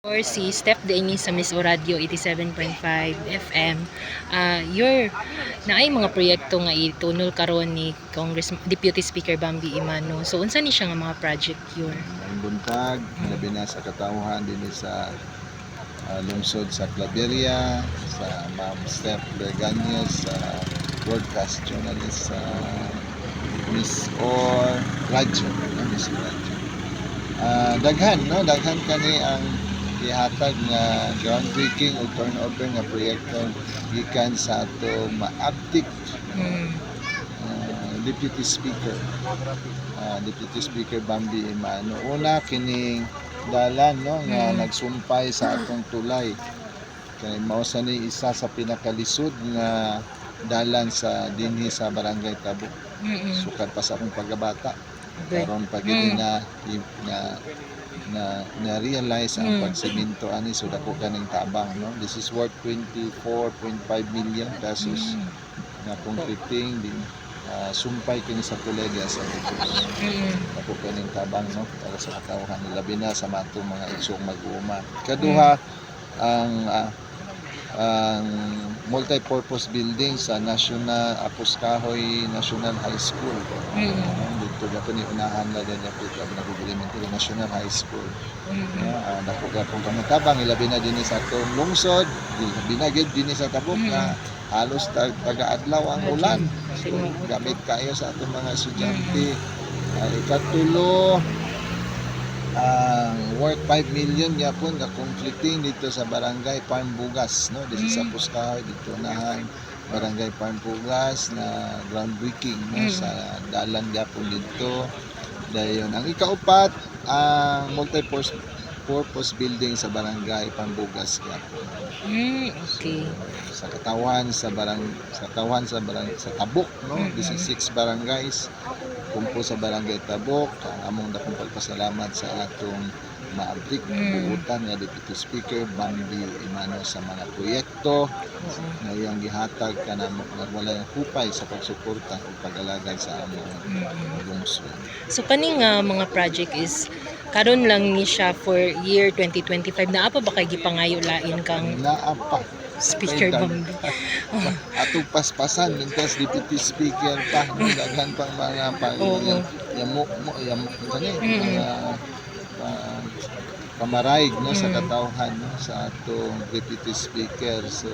Or si Steph Denis sa Miss O Radio 87.5 FM. Your naay mga proyekto nga itunol karon ni Deputy Speaker Bambi Imano. So unsa ni siya nga mga project yun? Ang buntag, labi na sa katawhan din sa lungsod sa Claveria, sa Ma'am Steph Legañez, sa broadcast journalist sa Miss Or Radio, Miss Radio. Daghan kani ang ihatag nga groundbreaking o turnover nga proyekto gikan sa ato maabtik Deputy Speaker Bambi Imano. Una kining dalan nga nagsumpay sa atong tulay kay mao sa ni isa sa pinakalisod nga dalan sa dinhi sa Barangay Tabuk. Sukad pa sa akong pagkabata karon pag na realize ang pagsiminto ani so dako kaning tabang, no? This is worth 24.5 million pesos na concreting din sumpay kini sa Tulega sa Itus. Dako kaning tabang, no, para sa katawhan labi na sa matong mga igsong mag-uuma. Kaduha ang multi-purpose building sa Apos Kahoy National High School. Dito dapat ni unahan na din yung nag-implement National High School. Dako pong kamatabang ilabi na din sa atong lungsod, ilabi na gid din sa Tabuk na halos taga-adlaw ang ulan. So, gamit kayo sa atong mga estudyante. Ikatulo, worth 5 million yapon na completing dito sa Barangay Parmbugas, no? This is sa Puskahoy dito nahan Barangay Parmbugas na groundbreaking, no? Sa dalan yapon dito. Dayon ang ikaupat ang multi-purpose building sa Barangay Parmbugas yapon. Okay. So, sa katawan sa Tabuk, no? This is 6 barangays kumpo sa Barangay Tabuk. Ang among dakong pagpasalamat sa atong maabdik buutan nga Deputy Speaker Bambi Imano sa mga proyekto na iyang gihatag kanamo wala yung hupay sa pagsuporta o pag-alagad sa among lungsod. So kaning mga project is karon lang ni siya for year 2025. Naa pa ba kay gipangayo lain kang naapa Speaker Bambi? Atong paspasan mintas Deputy Speaker pa daghan pang mga pamaraig, no, sa katawhan, no, sa atong Deputy Speaker. So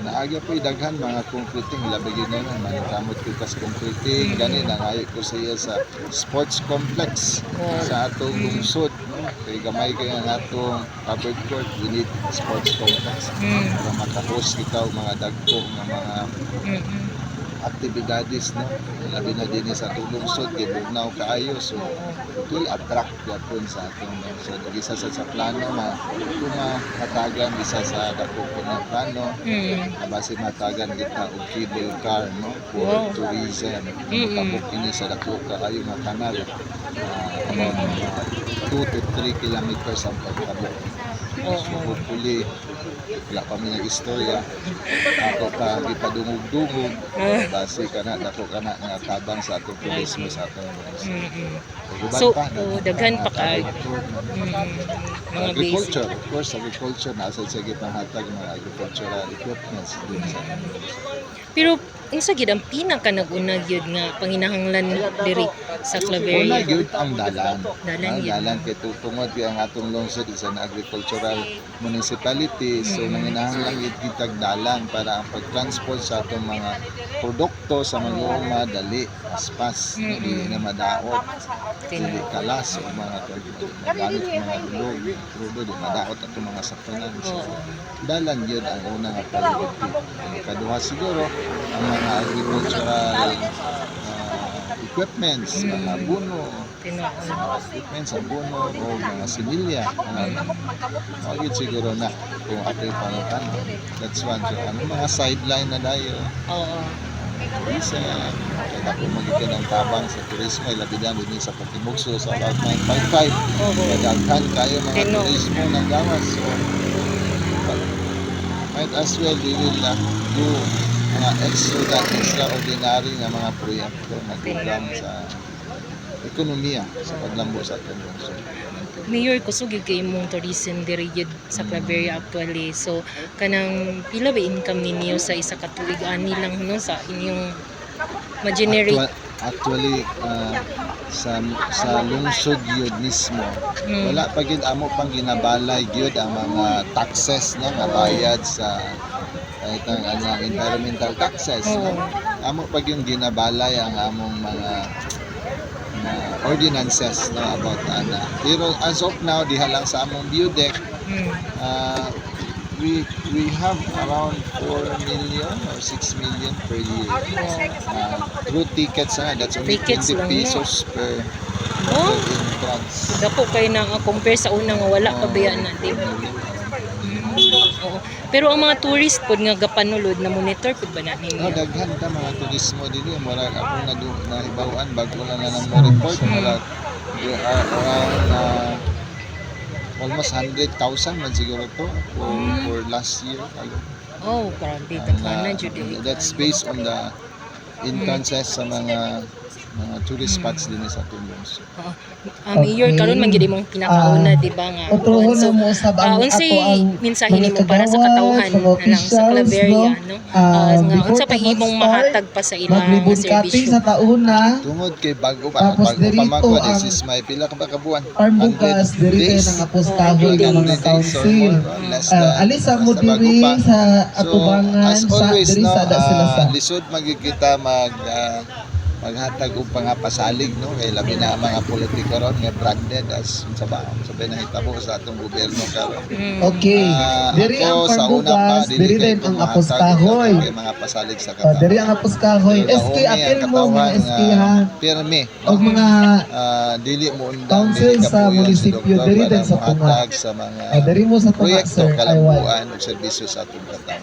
naagya po daghan mga concreting labi gyud na mga kamot kitas concreting gani nangayo ko sa iya sa sports complex sa atong lungsod, no? Kay gamay kay ang atong covered court, we need sports complex para maka-host kita og mga dagko nga mga aktibidades, no, labi na din sa atong lungsod kay bugnaw kaayo. So ito attract yapon sa atong lungsod. Isa sa plano matagan isa sa dako na plano base matagan kita og cable car, no, for tourism. Tabuk kini sa dako kaayo nga kanal, 2 to 3 kilometers ang pagtabok. So hopefully wala pa may nag-istorya ako pa ipadungog-dungog base kana dako kana nga tabang sa atong turismo sa atong so daghan pa kay mga agriculture, of course agriculture na sa sige panghatag mga agricultural equipments din sa pero unsa gid ang pinaka nag-una gyud nga panginahanglan diri sa Claveria? Una gyud ang dalan kay tungod kay ang atong lungsod isa na agricultural municipality. So nanginahanglan gyud kitag dalan para ang pag-transport sa atong mga produkto sa mga dali aspas, dili na madaot, dili kalas o mga gamit mga dulog crudo di madaot atong mga sakyanan. So dalan gyud ang una nga priority. Kaduha siguro ang mga agricultural equipments, mga abono, o mga similya. Magigit siguro na kung ako'y pangutan. That's one. So, ano mga sideline na dayo. Isa, kaya ako magitin ang tabang sa turismo, ilabidan din sa Pagtimugso sa about 955. Madaghan kayo mga turismo ng gawas. So, might as well we will do mga extraordinary na mga proyekto na gugang sa ekonomiya sa paglambo sa ating lungsod. Mayor, kusog gyud kay imong tourism diri gyud sa Claveria actually. So kanang pila ba income ninyo sa isa ka tuig ani lang no sa inyong ma-generate? Actually, sa lungsod yun mismo, Mm. wala pa gid amo pang ginabalay gyud ang mga taxes na nga bayad sa itang environmental taxes. Oo. No? Amo pa yung ginabalay ang among mga ordinances no about ana. Pero as of now diha lang sa among view deck, Mm. we have around 4 million or 6 million per year. Through tickets that's only Tickets 20 lang, pesos per Oh, entrance. dako kay na compare sa una nga wala pa baya na di ba? Oo. Pero ang mga tourist pod nga gapanulod na monitor pod ba na ninyo? Daghan ta mga turismo dinhi murag ako nahibaw-an bago lang na mo report murag there are around almost 100,000 man siguro to for last year. Oh, grabe daghan na jud eh. That's based on the entrances sa mga tourist spots din sa Tumbos. Mayor karon man gyud imong pinakauna di ba nga. Utrohon So, na mo sa unsay ako ang mensahe nimo para sa mga katawhan kagawad, na lang sa mga Claveria officials, no? no? Nga Before unsa pa pa imong mag-start, mahatag pa sa ilang Mag-ribbon cutting serbisyo? sa tauna. Tungod kay bago Tapos pa dirito man ko, ang this is my pila ka ba ka buwan? farm bukas, 100 diri days. ng apostahoy Oh, ng mga 100 days or council. more, less than, Alisa mo basta bago diri pa. sa So, atubangan as sa always, diri no, sa ada sila sa. lisod magkikita maghatag og pangapasalig no kay labi na ang mga politiko ron nga branded as sabay na hitabo sa atong gobyerno karon. Okay. Diri ang Ako sa farm una pa bukas, diri din ang apostahoy. kay mga pasalig sa katawan. Diri ang apostahoy. SK apil mo mga SK ha. Pirmi Og no. mga Dili mo undang council dili sa kapuyan munisipyo, doktor diri para din sa tunga. mohatag sa mga diri mo sa tunga proyekto sir. Aywan. kalambuan ug serbisyo sa atong katawan.